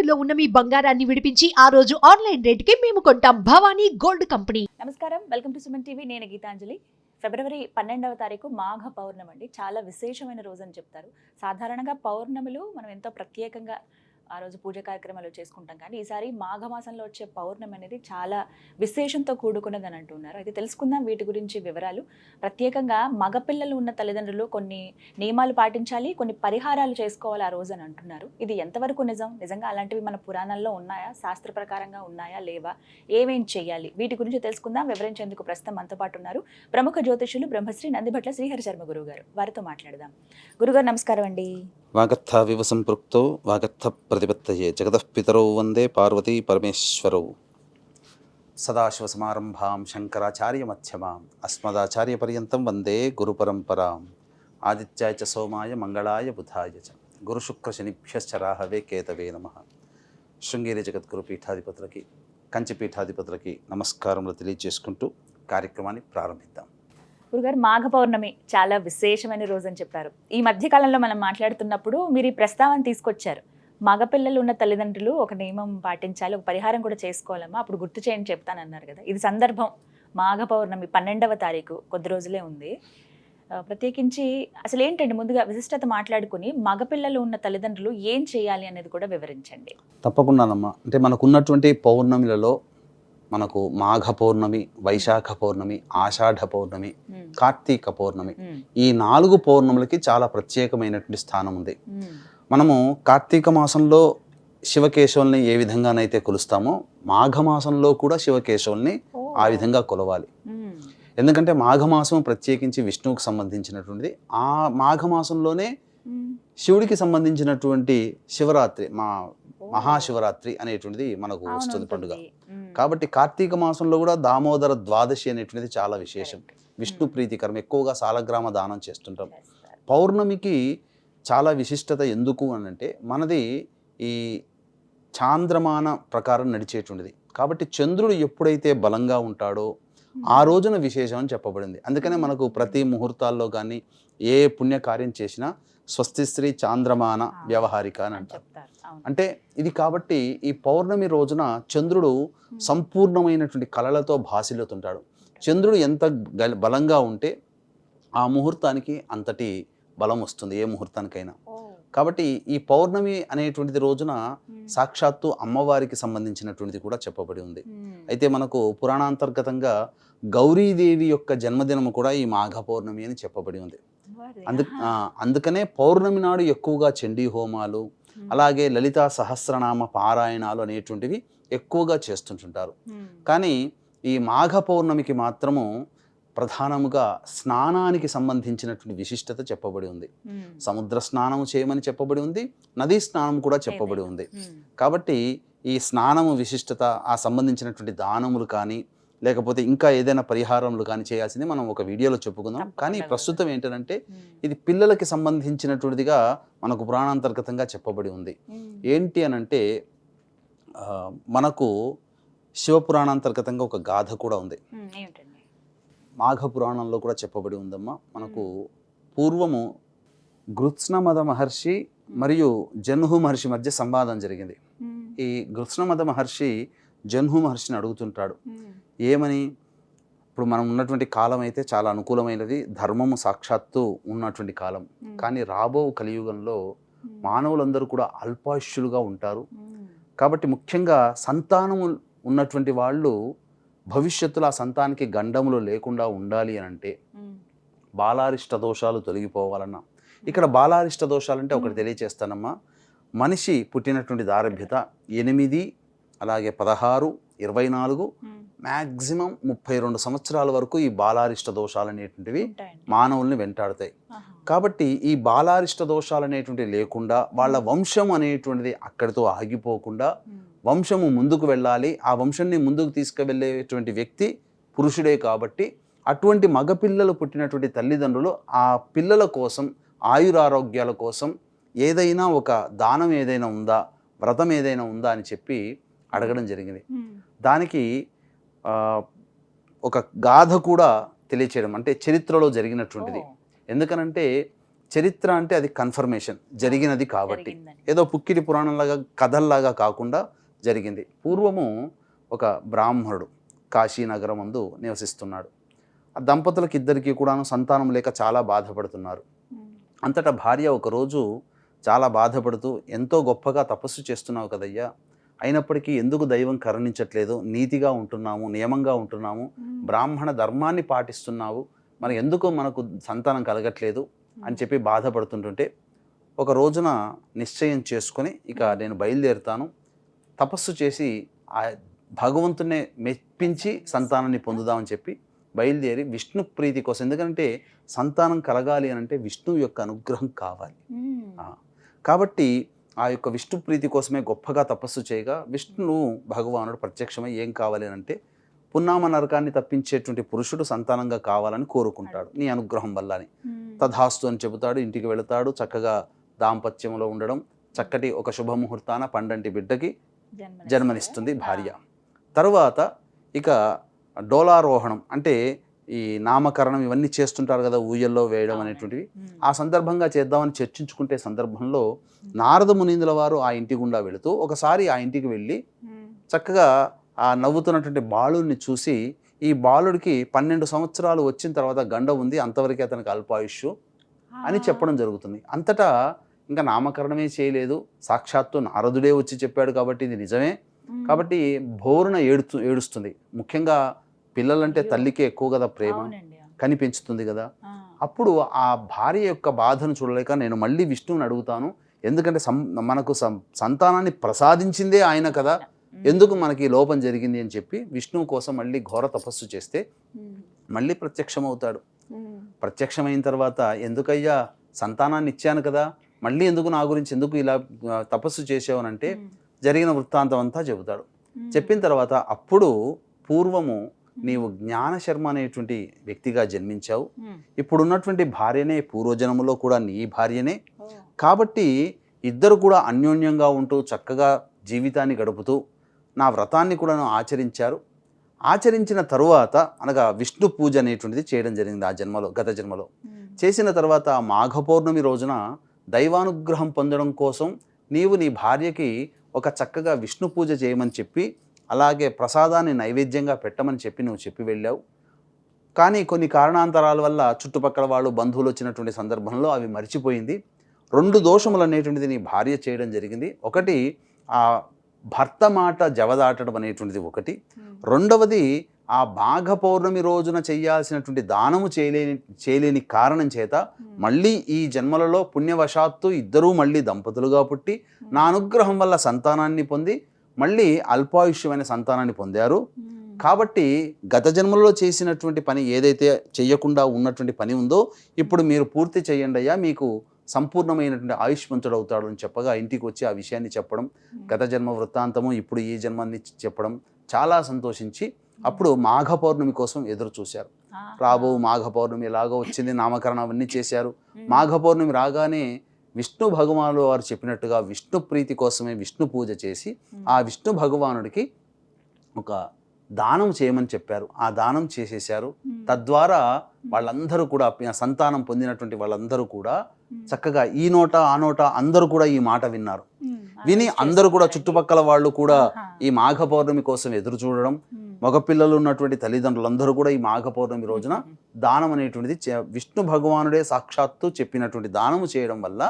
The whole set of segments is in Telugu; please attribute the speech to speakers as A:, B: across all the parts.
A: తాకట్టులో ఉన్న మీ బంగారాన్ని విడిపించి ఆ రోజు ఆన్లైన్ రేటుకి మేము కొంటాం. Bhavani gold company.
B: నమస్కారం, వెల్కమ్ టు సుమన్ టీవీ. నేను గీతాంజలి. ఫిబ్రవరి 12వ తారీఖు మాఘ పౌర్ణమి అండి. చాలా విశేషమైన రోజు అని చెప్తారు. సాధారణంగా పౌర్ణమిలు మనం ఎంతో ప్రత్యేకంగా ఆ రోజు పూజ కార్యక్రమాలు చేసుకుంటాం, కానీ ఈసారి మాఘమాసంలో వచ్చే పౌర్ణమి అనేది చాలా విశేషంతో కూడుకున్నదని అంటున్నారు. అయితే తెలుసుకుందాం వీటి గురించి వివరాలు. ప్రత్యేకంగా మగపిల్లలు ఉన్న తల్లిదండ్రులు కొన్ని నియమాలు పాటించాలి, కొన్ని పరిహారాలు చేసుకోవాలి ఆ రోజు అని అంటున్నారు. ఇది ఎంతవరకు నిజంగా అలాంటివి మన పురాణాల్లో ఉన్నాయా, శాస్త్ర ప్రకారంగా ఉన్నాయా, లేవా, ఏమేం చేయాలి, వీటి గురించి తెలుసుకుందాం. వివరించేందుకు ప్రస్తుతం మనతో పాటు ఉన్నారు ప్రముఖ జ్యోతిషులు బ్రహ్మశ్రీ నందిభట్ల శ్రీహరి శర్మ గురువు గారు. వారితో మాట్లాడదాం. గురుగారు నమస్కారం అండి.
C: వాగర్థ వివ సంపృక్తో వాగర్థ ప్రతిపత్తయే జగతః పితరౌ వందే పార్వతీ పరమేశ్వరౌ. సదాశివసమారంభాం శంకరాచార్య మధ్యమాం అస్మదాచార్య పర్యంతం వందే గురు పరంపరాం. ఆదిత్యాయ చ సోమాయ మంగళాయ బుధాయ చ గురుశుక్ర శనిభ్యశ్చ రాహవే కేతవే నమః. శృంగేరి జగద్గురు పీఠాధిపతులకి, కంచి పీఠాధిపతులకి నమస్కారములు తెలియజేసుకుంటూ కార్యక్రమాన్ని ప్రారంభిద్దాం.
B: గురుగారు, మాఘ పౌర్ణమి చాలా విశేషమైన రోజు అని చెప్పారు. ఈ మధ్యకాలంలో మనం మాట్లాడుతున్నప్పుడు మీరు ఈ ప్రస్తావన తీసుకొచ్చారు. మగపిల్లలు ఉన్న తల్లిదండ్రులు ఒక నియమం పాటించాలి, ఒక పరిహారం కూడా చేసుకోవాలమ్మా, అప్పుడు గుర్తు చేయండి చెప్తానన్నారు కదా. ఇది సందర్భం మాఘ పౌర్ణమి 12వ తారీఖు, కొద్ది రోజులే ఉంది. ప్రత్యేకించి అసలు ఏంటండి, ముందుగా విశిష్టత మాట్లాడుకుని మగపిల్లలు ఉన్న తల్లిదండ్రులు ఏం చేయాలి అనేది కూడా వివరించండి.
C: తప్పకుండానమ్మా. అంటే మనకున్నటువంటి పౌర్ణమిలలో మనకు మాఘ పౌర్ణమి, వైశాఖ పౌర్ణమి, ఆషాఢ పౌర్ణమి, కార్తీక పౌర్ణమి, ఈ 4 పౌర్ణములకి చాలా ప్రత్యేకమైనటువంటి స్థానం ఉంది. మనము కార్తీక మాసంలో శివకేశవుల్ని ఏ విధంగానైతే కొలుస్తామో మాఘమాసంలో కూడా శివకేశవుల్ని ఆ విధంగా కొలవాలి. ఎందుకంటే మాఘమాసం ప్రత్యేకించి విష్ణువుకి సంబంధించినటువంటిది. ఆ మాఘమాసంలోనే శివుడికి సంబంధించినటువంటి శివరాత్రి, మహాశివరాత్రి అనేటువంటిది మనకు వస్తుంది పండుగ. కాబట్టి కార్తీక మాసంలో కూడా దామోదర ద్వాదశి అనేటువంటిది చాలా విశేషం, విష్ణు ప్రీతికరం. ఎక్కువగా సాలగ్రామ దానం చేస్తుంటాం. పౌర్ణమికి చాలా విశిష్టత ఎందుకు అని అంటే, మనది ఈ చాంద్రమాన ప్రకారం నడిచేటువంటిది. కాబట్టి చంద్రుడు ఎప్పుడైతే బలంగా ఉంటాడో ఆ రోజున విశేషం అని చెప్పబడింది. అందుకనే మనకు ప్రతి ముహూర్తాల్లో కానీ ఏ పుణ్యకార్యం చేసినా స్వస్తి శ్రీ చాంద్రమాన వ్యవహారిక అని అంటారు. అంటే ఇది కాబట్టి ఈ పౌర్ణమి రోజున చంద్రుడు సంపూర్ణమైనటువంటి కళలతో భాసిల్లుతుంటాడు. చంద్రుడు ఎంత బలంగా ఉంటే ఆ ముహూర్తానికి అంతటి బలం వస్తుంది, ఏ ముహూర్తానికైనా. కాబట్టి ఈ పౌర్ణమి అనేటువంటిది రోజున సాక్షాత్తు అమ్మవారికి సంబంధించినటువంటిది కూడా చెప్పబడి ఉంది. అయితే మనకు పురాణాంతర్గతంగా గౌరీదేవి యొక్క జన్మదినము కూడా ఈ మాఘ పౌర్ణమి అని చెప్పబడి ఉంది. అందుకనే పౌర్ణమి నాడు ఎక్కువగా చండీ హోమాలు, అలాగే లలితా సహస్రనామ పారాయణాలు అనేటువంటివి ఎక్కువగా చేస్తుంటుంటారు. కానీ ఈ మాఘ పౌర్ణమికి మాత్రము ప్రధానముగా స్నానానికి సంబంధించినటువంటి విశిష్టత చెప్పబడి ఉంది. సముద్ర స్నానము చేయమని చెప్పబడి ఉంది, నదీ స్నానం కూడా చెప్పబడి ఉంది. కాబట్టి ఈ స్నానము విశిష్టత, ఆ సంబంధించినటువంటి దానములు కానీ లేకపోతే ఇంకా ఏదైనా పరిహారములు కానీ చేయాల్సింది మనం ఒక వీడియోలో చెప్పుకుందాం. కానీ ప్రస్తుతం ఏంటంటే ఇది పిల్లలకి సంబంధించినటువంటిదిగా మనకు పురాణాంతర్గతంగా చెప్పబడి ఉంది. ఏంటి అనంటే, మనకు శివపురాణాంతర్గతంగా ఒక గాథ కూడా ఉంది. మాఘ పురాణంలో కూడా చెప్పబడి ఉందమ్మా. మనకు పూర్వము గృత్స్నమద మహర్షి మరియు జన్హు మహర్షి మధ్య సంవాదం జరిగింది. ఈ గృత్స్నమద మహర్షి జన్హు మహర్షిని అడుగుతుంటాడు, ఏమని, ఇప్పుడు మనం ఉన్నటువంటి కాలం అయితే చాలా అనుకూలమైనది, ధర్మము సాక్షాత్తు ఉన్నటువంటి కాలం. కానీ రాబో కలియుగంలో మానవులందరూ కూడా అల్పాయుష్యులుగా ఉంటారు. కాబట్టి ముఖ్యంగా సంతానము ఉన్నటువంటి వాళ్ళు భవిష్యత్తులో ఆ సంతానానికి గండములు లేకుండా ఉండాలి అని అంటే బాలారిష్ట దోషాలు తొలగిపోవాలన్నా, ఇక్కడ బాలారిష్ట దోషాలంటే ఒకటి తెలియచేస్తానమ్మా. మనిషి పుట్టినటువంటి దారభ్యత 8, అలాగే 16, 24, మ్యాక్సిమం 32 సంవత్సరాల వరకు ఈ బాలారిష్ట దోషాలు అనేటువంటివి మానవుల్ని వెంటాడుతాయి. కాబట్టి ఈ బాలారిష్ట దోషాలు అనేటువంటివి లేకుండా వాళ్ళ వంశం అనేటువంటిది అక్కడితో ఆగిపోకుండా వంశము ముందుకు వెళ్ళాలి. ఆ వంశాన్ని ముందుకు తీసుకువెళ్ళేటువంటి వ్యక్తి పురుషుడే. కాబట్టి అటువంటి మగపిల్లలు పుట్టినటువంటి తల్లిదండ్రులు ఆ పిల్లల కోసం, ఆయురారోగ్యాల కోసం ఏదైనా ఒక దానం ఏదైనా ఉందా, వ్రతం ఏదైనా ఉందా అని చెప్పి అడగడం జరిగింది. దానికి ఒక గాథ కూడా తెలియచేయడం, అంటే చరిత్రలో జరిగినటువంటిది. ఎందుకనంటే చరిత్ర అంటే అది కన్ఫర్మేషన్ జరిగినది కాబట్టి,
B: జరిగిందని.
C: ఏదో పుక్కిడి పురాణంలాగా కథల్లాగా కాకుండా జరిగింది. పూర్వము ఒక బ్రాహ్మణుడు కాశీనగరం అందు నివసిస్తున్నాడు. ఆ దంపతులకు ఇద్దరికి కూడాను సంతానం లేక చాలా బాధపడుతున్నారు. అంతటా భార్య ఒకరోజు చాలా బాధపడుతూ, ఎంతో గొప్పగా తపస్సు చేస్తున్నావు కదయ్యా, అయినప్పటికీ ఎందుకు దైవం కరుణించట్లేదు, నీతిగా ఉంటున్నాము, నియమంగా ఉంటున్నాము, బ్రాహ్మణ ధర్మాన్ని పాటిస్తున్నావు, మరి ఎందుకు మనకు సంతానం కలగట్లేదు అని చెప్పి బాధపడుతుంటుంటే, ఒక రోజున నిశ్చయం చేసుకొని ఇక నేను బయలుదేరుతాను, తపస్సు చేసి ఆ భగవంతునే మెప్పించి సంతానాన్ని పొందుదామని చెప్పి బయలుదేరి విష్ణు ప్రీతి కోసం, ఎందుకంటే సంతానం కలగాలి అని అంటే విష్ణువు యొక్క అనుగ్రహం కావాలి. కాబట్టి ఆ యొక్క విష్ణు ప్రీతి కోసమే గొప్పగా తపస్సు చేయగా విష్ణువు భగవానుడు ప్రత్యక్షమై ఏం కావాలి అని అంటే, పున్నామ నరకాన్ని తప్పించేటువంటి పురుషుడు సంతానంగా కావాలని కోరుకుంటాడు నీ అనుగ్రహం వల్ల అని. తథాస్తు అని చెబుతాడు, ఇంటికి వెళతాడు, చక్కగా దాంపత్యంలో ఉండడం, చక్కటి ఒక శుభముహూర్తాన పండంటి బిడ్డకి జన్మనిస్తుంది భార్య. తరువాత ఇక డోలారోహణం అంటే ఈ నామకరణం ఇవన్నీ చేస్తుంటారు కదా, ఊయల్లో వేయడం అనేటువంటివి. ఆ సందర్భంగా చేద్దామని చర్చించుకుంటే సందర్భంలో నారద మునీంద్రుల వారు ఆ ఇంటి గుండా వెళుతూ ఒకసారి ఆ ఇంటికి వెళ్ళి చక్కగా ఆ నవ్వుతున్నటువంటి బాలుడిని చూసి, ఈ బాలుడికి 12 సంవత్సరాలు వచ్చిన తర్వాత గండ ఉంది, అంతవరకే అతనికి అల్పాయుష్ అని చెప్పడం జరుగుతుంది. అంతటా ఇంకా నామకరణమే చేయలేదు, సాక్షాత్తు నారదుడే వచ్చి చెప్పాడు కాబట్టి ఇది నిజమే. కాబట్టి బోరున ఏడుస్తుంది. ముఖ్యంగా పిల్లలంటే తల్లికి ఎక్కువ కదా ప్రేమ, కని పెంచుతుంది కదా. అప్పుడు ఆ భార్య యొక్క బాధను చూడలేక, నేను మళ్ళీ విష్ణువుని అడుగుతాను, ఎందుకంటే మనకు సంతానాన్ని ప్రసాదించిందే ఆయన కదా, ఎందుకు మనకి లోపం జరిగింది అని చెప్పి విష్ణువు కోసం మళ్ళీ ఘోర తపస్సు చేస్తే మళ్ళీ ప్రత్యక్షమవుతాడు. ప్రత్యక్షమైన తర్వాత, ఎందుకయ్యా సంతానాన్ని ఇచ్చాను కదా, మళ్ళీ ఎందుకు నా గురించి ఎందుకు ఇలా తపస్సు చేసావనంటే జరిగిన వృత్తాంతం అంతా చెబుతాడు. చెప్పిన తర్వాత, అప్పుడు పూర్వము నీవు జ్ఞానశర్మ అనేటువంటి వ్యక్తిగా జన్మించావు, ఇప్పుడున్నటువంటి భార్యనే పూర్వజన్మలో కూడా నీ భార్యనే, కాబట్టి ఇద్దరు కూడా అన్యోన్యంగా ఉంటూ చక్కగా జీవితాన్ని గడుపుతూ నా వ్రతాన్ని కూడా ఆచరించారు. ఆచరించిన తరువాత అనగా విష్ణు పూజ అనేటువంటిది చేయడం జరిగింది ఆ జన్మలో, గత జన్మలో. చేసిన తర్వాత మాఘ పౌర్ణమి రోజున దైవానుగ్రహం పొందడం కోసం నీవు నీ భార్యకి ఒక చక్కగా విష్ణు పూజ చేయమని చెప్పి, అలాగే ప్రసాదాన్ని నైవేద్యంగా పెట్టమని చెప్పి నువ్వు చెప్పి వెళ్ళావు. కానీ కొన్ని కారణాంతరాల వల్ల చుట్టుపక్కల వాళ్ళు బంధువులు వచ్చినటువంటి సందర్భంలో అవి మర్చిపోయింది. 2 దోషములు అనేటువంటిది నీ భార్య చేయడం జరిగింది. ఒకటి ఆ భర్త మాట జవదాటడం అనేటువంటిది ఒకటి, రెండవది ఆ మాఘ పౌర్ణమి రోజున చేయాల్సినటువంటి దానము చేయలేని కారణం చేత మళ్ళీ ఈ జన్మలలో పుణ్యవశాత్తు ఇద్దరూ మళ్ళీ దంపతులుగా పుట్టి నా అనుగ్రహం వల్ల సంతానాన్ని పొంది మళ్ళీ అల్పాయుష్యమైన సంతానాన్ని పొందారు. కాబట్టి గత జన్మలో చేసినటువంటి పని ఏదైతే చెయ్యకుండా ఉన్నటువంటి పని ఉందో ఇప్పుడు మీరు పూర్తి చేయండి అయ్యా, మీకు సంపూర్ణమైనటువంటి ఆయుష్మంతుడు అవుతాడు అని చెప్పగా ఇంటికి వచ్చి ఆ విషయాన్ని చెప్పడం, గత జన్మ వృత్తాంతము ఇప్పుడు ఈ జన్మాన్ని చెప్పడం, చాలా సంతోషించి అప్పుడు మాఘ పౌర్ణమి కోసం ఎదురు చూశారు. రాబో మాఘ పౌర్ణమి ఎలాగో వచ్చింది, నామకరణం అవన్నీ చేశారు. మాఘ పౌర్ణమి రాగానే విష్ణు భగవానుడు వారు చెప్పినట్టుగా విష్ణు ప్రీతి కోసమే విష్ణు పూజ చేసి ఆ విష్ణు భగవానుడికి ఒక దానం చేయమని చెప్పారు. ఆ దానం చేసేశారు. తద్వారా వాళ్ళందరూ కూడా సంతానం పొందినటువంటి వాళ్ళందరూ కూడా చక్కగా ఈ నోట ఆ నోట అందరూ కూడా ఈ మాట విన్నారు. విని అందరూ కూడా చుట్టుపక్కల వాళ్ళు కూడా ఈ మాఘ పౌర్ణమి కోసం ఎదురు చూడడం, మగపిల్లలు ఉన్నటువంటి తల్లిదండ్రులందరూ కూడా ఈ మాఘ పౌర్ణమి రోజున దానం అనేటువంటిది విష్ణు భగవానుడే సాక్షాత్తు చెప్పినటువంటి దానము చేయడం వల్ల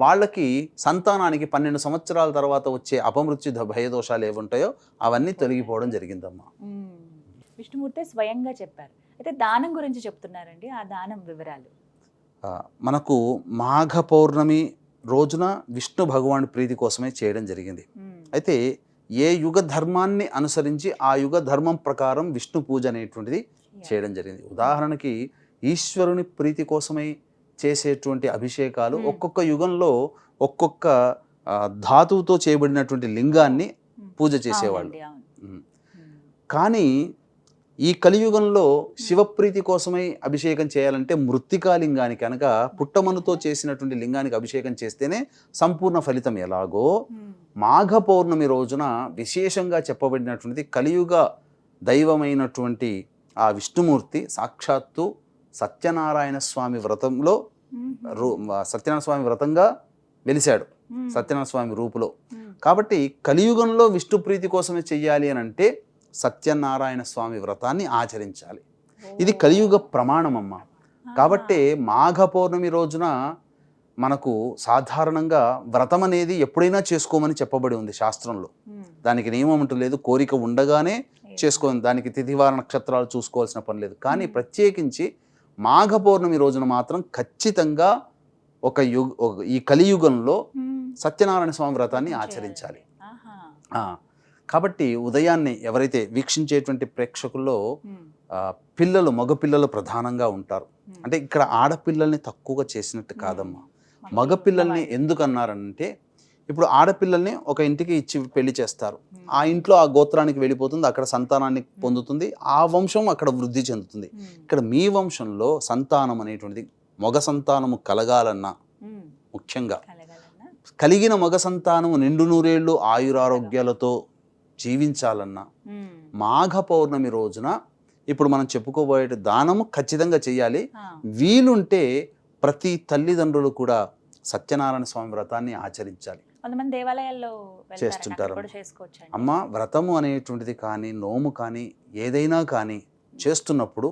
C: వాళ్ళకి సంతానానికి 12 సంవత్సరాల తర్వాత వచ్చే అపమృత్యు భయదోషాలు ఏముంటాయో అవన్నీ తొలగిపోవడం జరిగిందమ్మా.
B: విష్ణుమూర్తి స్వయంగా చెప్పారు. అయితే దానం గురించి చెప్తున్నారండి, ఆ దానం వివరాలు.
C: మనకు మాఘ పౌర్ణమి రోజున విష్ణు భగవాన్ ప్రీతి కోసమే చేయడం జరిగింది. అయితే ఏ యుగ ధర్మాన్ని అనుసరించి ఆ యుగ ధర్మం ప్రకారం విష్ణు పూజ అనేటువంటిది చేయడం జరిగింది. ఉదాహరణకి ఈశ్వరుని ప్రీతి కోసమై చేసేటువంటి అభిషేకాలు ఒక్కొక్క యుగంలో ఒక్కొక్క ధాతువుతో చేయబడినటువంటి లింగాన్ని పూజ చేసేవాళ్ళు. కానీ ఈ కలియుగంలో శివప్రీతి కోసమై అభిషేకం చేయాలంటే మృత్తికా లింగానికి అనగా పుట్టమనుతో చేసినటువంటి లింగానికి అభిషేకం చేస్తేనే సంపూర్ణ ఫలితం. ఎలాగో మాఘ పౌర్ణమి రోజున విశేషంగా చెప్పబడినటువంటి కలియుగ దైవమైనటువంటి ఆ విష్ణుమూర్తి సాక్షాత్తు సత్యనారాయణ స్వామి వ్రతంలో సత్యనారాయణ స్వామి వ్రతంగా వెలిశాడు సత్యనారాయణ స్వామి రూపులో. కాబట్టి కలియుగంలో విష్ణు ప్రీతి కోసమే చెయ్యాలి అని అంటే సత్యనారాయణ స్వామి వ్రతాన్ని ఆచరించాలి. ఇది కలియుగ ప్రమాణమమ్మ. కాబట్టి మాఘ పౌర్ణమి రోజున మనకు సాధారణంగా వ్రతం అనేది ఎప్పుడైనా చేసుకోమని చెప్పబడి ఉంది శాస్త్రంలో. దానికి నియమం అంటూ లేదు, కోరిక ఉండగానే చేసుకోవాలి, దానికి తిథివార నక్షత్రాలు చూసుకోవాల్సిన పని లేదు. కానీ ప్రత్యేకించి మాఘ పౌర్ణమి రోజున మాత్రం ఖచ్చితంగా ఈ కలియుగంలో సత్యనారాయణ స్వామి వ్రతాన్ని ఆచరించాలి. కాబట్టి ఉదయాన్నే ఎవరైతే వీక్షించేటువంటి ప్రేక్షకుల్లో పిల్లలు, మగపిల్లలు ప్రధానంగా ఉంటారు. అంటే ఇక్కడ ఆడపిల్లల్ని తక్కువగా చేసినట్టు కాదమ్మా. మగపిల్లల్ని ఎందుకు అన్నారంటే ఇప్పుడు ఆడపిల్లల్ని ఒక ఇంటికి ఇచ్చి పెళ్లి చేస్తారు, ఆ ఇంట్లో ఆ గోత్రానికి వెళ్ళిపోతుంది, అక్కడ సంతానాన్ని పొందుతుంది, ఆ వంశం అక్కడ వృద్ధి చెందుతుంది. ఇక్కడ మీ వంశంలో సంతానం అనేటువంటిది మగ సంతానము కలగాలన్నా, ముఖ్యంగా కలిగిన మగ సంతానము నిండు నూరేళ్లు ఆయురారోగ్యాలతో జీవించాలన్నా మాఘ పౌర్ణమి రోజున ఇప్పుడు మనం చెప్పుకోబోయే దానము ఖచ్చితంగా చేయాలి. వీలుంటే ప్రతి తల్లిదండ్రులు కూడా సత్యనారాయణ స్వామి వ్రతాన్ని ఆచరించాలి.
B: కొంతమంది దేవాలయాల్లో
C: చేస్తుంటారు. అమ్మ, వ్రతము అనేటువంటిది కానీ, నోము కానీ, ఏదైనా కానీ చేస్తున్నప్పుడు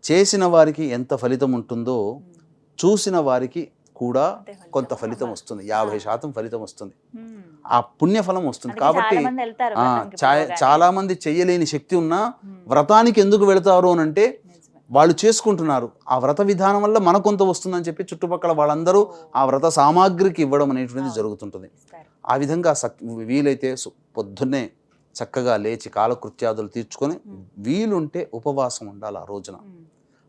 C: చేసిన వారికి ఎంత ఫలితం ఉంటుందో చూసిన వారికి కూడా కొంత ఫలితం వస్తుంది. 50% ఫలితం వస్తుంది, ఆ పుణ్యఫలం వస్తుంది. కాబట్టి చాలా మంది చెయ్యలేని శక్తి ఉన్నా వ్రతానికి ఎందుకు వెళతారు అని అంటే వాళ్ళు చేసుకుంటున్నారు, ఆ వ్రత విధానం వల్ల మనకు కొంత వస్తుందని చెప్పి చుట్టుపక్కల వాళ్ళందరూ ఆ వ్రత సామాగ్రికి ఇవ్వడం అనేటువంటిది జరుగుతుంటుంది. ఆ విధంగా వీలైతే పొద్దున్నే చక్కగా లేచి కాలకృత్యాదులు తీర్చుకొని వీలుంటే ఉపవాసం ఉండాలి.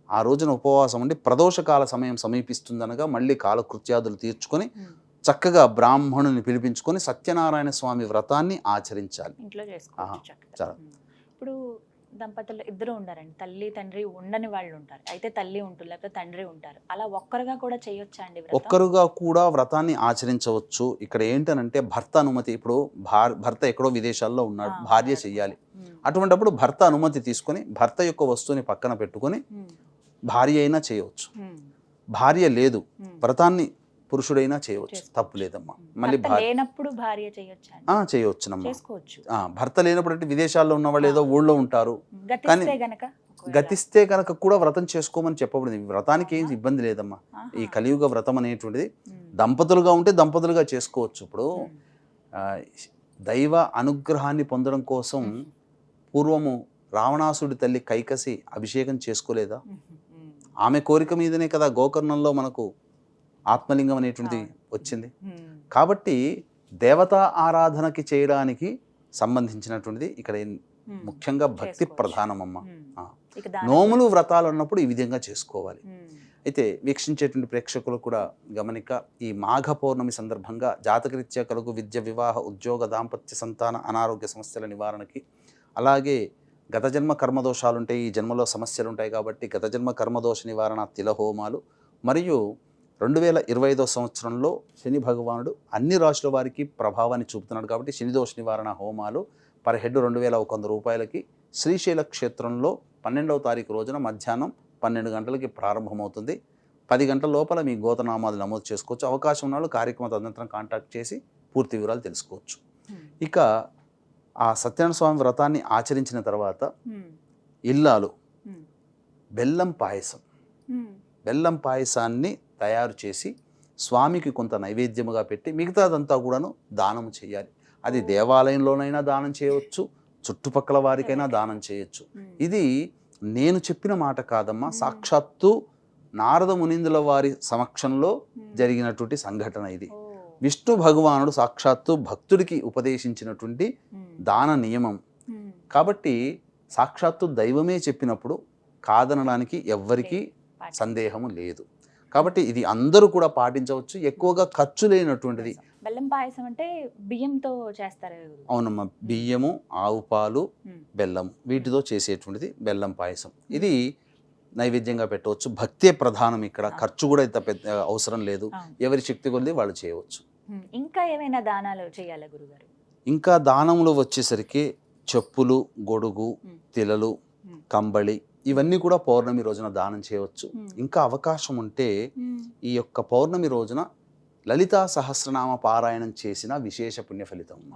C: ఆ రోజున ఉపవాసం ఉండి ప్రదోషకాల సమయం సమీపిస్తుందనగా మళ్ళీ కాలకృత్యాదులు తీర్చుకొని చక్కగా బ్రాహ్మణుని పిలిపించుకొని సత్యనారాయణ స్వామి వ్రతాన్ని ఆచరించాలి. చాలా.
B: ఇప్పుడు దంపతులు ఇద్దరు ఉండారండి, తల్లి తండ్రి ఉండని వాళ్ళు ఉంటారు, అయితే తల్లి ఉంటుంది లేకపోతే తండ్రి ఉంటారు, అలా ఒక్కరుగా కూడా చేయొచ్చా అండి?
C: ఒక్కరుగా కూడా వ్రతాన్ని ఆచరించవచ్చు. ఇక్కడ ఏంటనంటే భర్త అనుమతి. ఇప్పుడు భర్త ఎక్కడో విదేశాల్లో ఉన్నాడు, భార్య చెయ్యాలి. అటువంటిప్పుడు భర్త అనుమతి తీసుకొని భర్త యొక్క వస్తువుని పక్కన పెట్టుకొని భార్య అయినా చేయవచ్చు. భార్య లేదు, వ్రతాన్ని పురుషుడైనా చేయవచ్చు, తప్పు లేదమ్మా. మళ్ళీ చేయవచ్చునమ్మా. భర్త లేనప్పుడు అంటే విదేశాల్లో ఉన్న వాళ్ళు ఏదో ఊళ్ళో ఉంటారు, కానీ గతిస్తే కనుక కూడా వ్రతం చేసుకోమని చెప్పబడింది. వ్రతానికి ఏం ఇబ్బంది లేదమ్మా. ఈ కలియుగ వ్రతం అనేటువంటిది దంపతులుగా ఉంటే దంపతులుగా చేసుకోవచ్చు. ఇప్పుడు దైవ అనుగ్రహాన్ని పొందడం కోసం పూర్వము రావణాసుడి తల్లి కైకసి అభిషేకం చేసుకోలేదా? ఆమె కోరిక మీదనే కదా గోకర్ణంలో మనకు ఆత్మలింగం అనేటువంటిది వచ్చింది. కాబట్టి దేవతా ఆరాధనకి చేయడానికి సంబంధించినటువంటిది ఇక్కడ ముఖ్యంగా భక్తి ప్రధానమమ్మ. నోములు వ్రతాలు అన్నప్పుడు ఈ విధంగా చేసుకోవాలి. అయితే వీక్షించేటువంటి ప్రేక్షకులు కూడా గమనిక, ఈ మాఘ పౌర్ణమి సందర్భంగా జాతకరీత్యా కలుగు విద్య, వివాహ, ఉద్యోగ, దాంపత్య, సంతాన, అనారోగ్య సమస్యల నివారణకి, అలాగే గత జన్మ కర్మదోషాలు ఉంటాయి, ఈ జన్మలో సమస్యలు ఉంటాయి కాబట్టి గత జన్మ కర్మదోష నివారణ తిలహోమాలు, మరియు 2025 సంవత్సరంలో శని భగవానుడు అన్ని రాశుల వారికి ప్రభావాన్ని చూపుతున్నాడు కాబట్టి శని దోష నివారణ హోమాలు పర్ హెడ్ 2100 రూపాయలకి శ్రీశైల క్షేత్రంలో 12వ తారీఖు రోజున మధ్యాహ్నం 12 గంటలకి ప్రారంభమవుతుంది. 10 గంటల లోపల మీ గోత్రనామాలు నమోదు చేసుకోవచ్చు. అవకాశం ఉన్న వాళ్ళు కార్యక్రమ తదనంతరం కాంటాక్ట్ చేసి పూర్తి వివరాలు తెలుసుకోవచ్చు. ఇక ఆ సత్యనారాయణ స్వామి వ్రతాన్ని ఆచరించిన తర్వాత ఇల్లాలు బెల్లం పాయసాన్ని తయారు చేసి స్వామికి కొంత నైవేద్యముగా పెట్టి మిగతాదంతా కూడాను దానం చేయాలి. అది దేవాలయంలోనైనా దానం చేయవచ్చు, చుట్టుపక్కల వారికైనా దానం చేయొచ్చు. ఇది నేను చెప్పిన మాట కాదమ్మా, సాక్షాత్తు నారద మునీంద్రుల వారి సమక్షంలో జరిగినటువంటి సంఘటన ఇది. విష్ణు భగవానుడు సాక్షాత్తు భక్తుడికి ఉపదేశించినటువంటి దాన నియమం కాబట్టి సాక్షాత్తు దైవమే చెప్పినప్పుడు కాదనడానికి ఎవ్వరికీ సందేహము లేదు. కాబట్టి ఇది అందరూ కూడా పాటించవచ్చు, ఎక్కువగా ఖర్చు లేనటువంటిది.
B: బెల్లం పాయసం అంటే బియ్యంతో చేస్తారు.
C: అవునమ్మా, బియ్యము, ఆవు పాలు, బెల్లం వీటితో చేసేటువంటిది బెల్లం పాయసం. ఇది నైవేద్యంగా పెట్టవచ్చు. భక్తే ప్రధానం ఇక్కడ, ఖర్చు కూడా ఇంత పెద్ద అవసరం లేదు. ఎవరి శక్తి కొద్ది వాళ్ళు చేయవచ్చు.
B: ఇంకా ఏమైనా దానాలు చేయాలా గురుగారు?
C: ఇంకా దానములు వచ్చేసరికి చెప్పులు, గొడుగు, తిలలు, కంబళి, ఇవన్నీ కూడా పౌర్ణమి రోజున దానం చేయవచ్చు. ఇంకా అవకాశం ఉంటే ఈ యొక్క పౌర్ణమి రోజున లలితా సహస్రనామ పారాయణం చేసిన విశేష పుణ్య ఫలితం.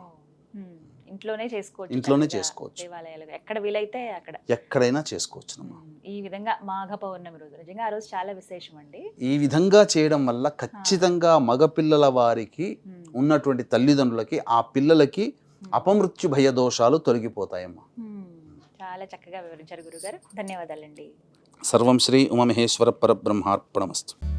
B: ఇంట్లోనే చేసుకోవచ్చు.
C: ఇంట్లోనే చేసుకోవచ్చు.
B: దేవాలయాలు ఎక్కడ వీలైతే అక్కడ
C: ఎక్కడైనా చేసుకోవచ్చు.
B: ఈ విధంగా మాఘ పౌర్ణమి రోజు నిజంగా ఆ రోజు చాలా విశేషం అండి.
C: ఈ విధంగా చేయడం వల్ల ఖచ్చితంగా మగపిల్లల వారికి ఉన్నటువంటి తల్లిదండ్రులకి ఆ పిల్లలకి అపమృత్యు భయ దోషాలు తొలగిపోతాయమ్మా.
B: చాలా చక్కగా వివరించారు గురుగారు. ధన్యవాదాలండి.
C: సర్వం శ్రీ ఉమామహేశ్వర పరబ్రహ్మార్పణమస్తు.